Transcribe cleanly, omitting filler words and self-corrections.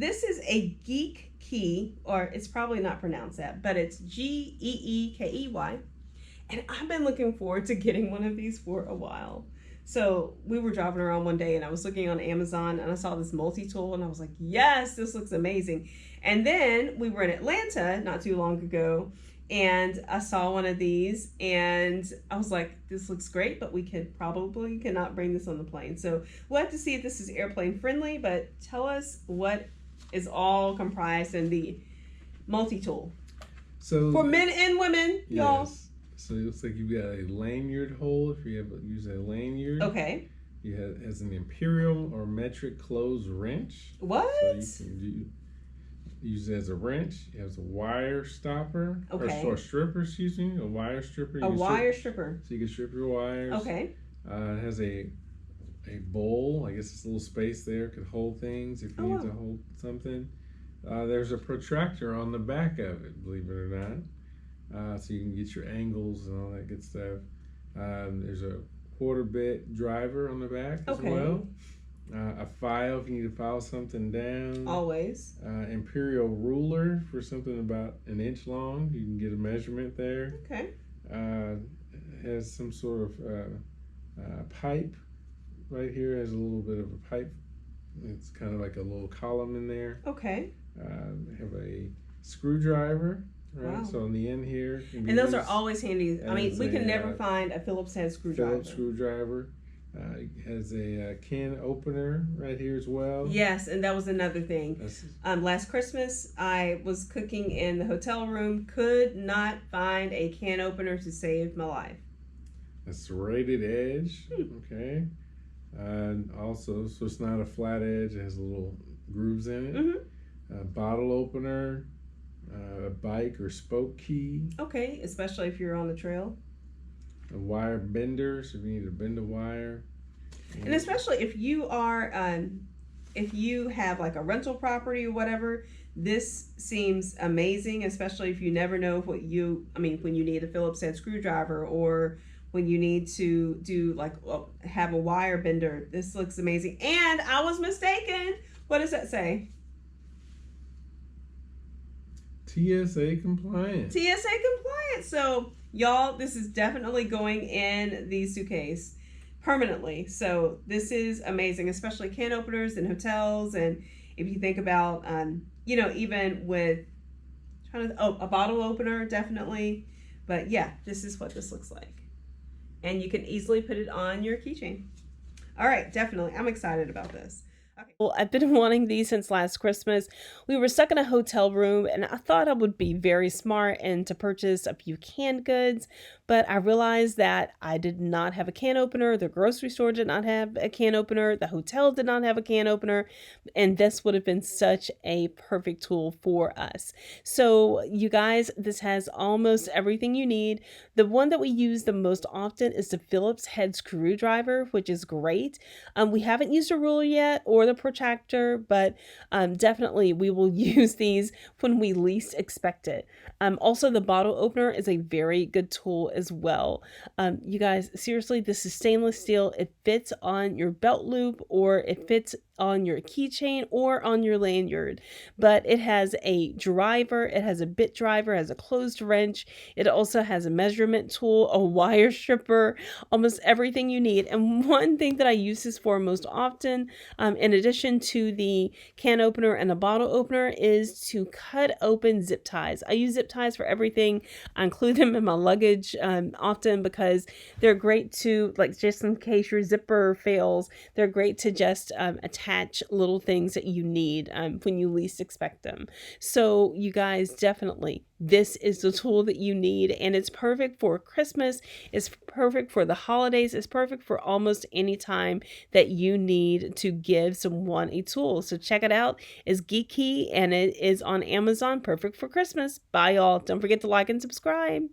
this is a Geekey, or it's probably not pronounced that, but it's Geekey. And I've been looking forward to getting one of these for a while. So we were driving around one day and I was looking on Amazon and I saw this multi-tool and I was like, yes, this looks amazing. And then we were in Atlanta not too long ago and I saw one of these and I was like, this looks great, but we cannot bring this on the plane. So we'll have to see if this is airplane friendly, but tell us what is all comprised in the multi-tool. So for men and women, y'all. Yes. So it looks like you've got a lanyard hole. If you use a lanyard, okay. It has an imperial or metric closed wrench. What? So you can use it as a wrench. It has a wire stopper. Okay. Or stripper, excuse me. A wire stripper. A wire stripper. So you can strip your wires. Okay. It has a bowl. I guess it's a little space there. Could hold things if you need to hold something. There's a protractor on the back of it, believe it or not. So you can get your angles and all that good stuff. There's a quarter bit driver on the back as well. A file if you need to file something down. Always. Imperial ruler for something about an inch long. You can get a measurement there. Okay. It has some sort of pipe. Right here has a little bit of a pipe. It's kind of like a little column in there. Okay. Have a screwdriver. Right, wow. So on the end here. And those are always handy. I mean, we can never find a Phillips head screwdriver. Phillips screwdriver. Has a can opener right here as well. Yes, and that was another thing. Last Christmas, I was cooking in the hotel room, could not find a can opener to save my life. A serrated edge. Okay. And also, so it's not a flat edge, it has little grooves in it. Mm-hmm. Bottle opener. A bike or spoke key. Okay, especially if you're on the trail. A wire bender, so if you need to bend a wire. And especially if you are, if you have like a rental property or whatever, this seems amazing, especially if you never know when you need a Phillips head screwdriver or when you need to do have a wire bender. This looks amazing. And I was mistaken. What does that say? TSA compliant. TSA compliant. So, y'all, this is definitely going in the suitcase permanently. So, this is amazing, especially can openers in hotels. And if you think about, even with a bottle opener, definitely. But yeah, this is what this looks like. And you can easily put it on your keychain. All right, definitely. I'm excited about this. Well, I've been wanting these since last Christmas. We were stuck in a hotel room and I thought I would be very smart and to purchase a few canned goods, but I realized that I did not have a can opener. The grocery store did not have a can opener. The hotel did not have a can opener. And this would have been such a perfect tool for us. So you guys, this has almost everything you need. The one that we use the most often is the Phillips head screwdriver, which is great. We haven't used a ruler yet or the protractor, but definitely we will use these when we least expect it. Also, the bottle opener is a very good tool as well. You guys, seriously, this is stainless steel. It fits on your belt loop or it fits on your keychain or on your lanyard, but it has a driver, it has a bit driver, it has a closed wrench, it also has a measurement tool, a wire stripper, almost everything you need. And one thing that I use this for most often, in addition to the can opener and the bottle opener, is to cut open zip ties. I use zip ties for everything. I include them in my luggage often because they're great to, just in case your zipper fails, they're great to just attach little things that you need when you least expect them. So you guys, definitely, this is the tool that you need, and it's perfect for Christmas. It's perfect for the holidays. It's perfect for almost any time that you need to give someone a tool. So check it out. It's Geekey, and it is on Amazon. Perfect for Christmas. Bye, y'all. Don't forget to like and subscribe.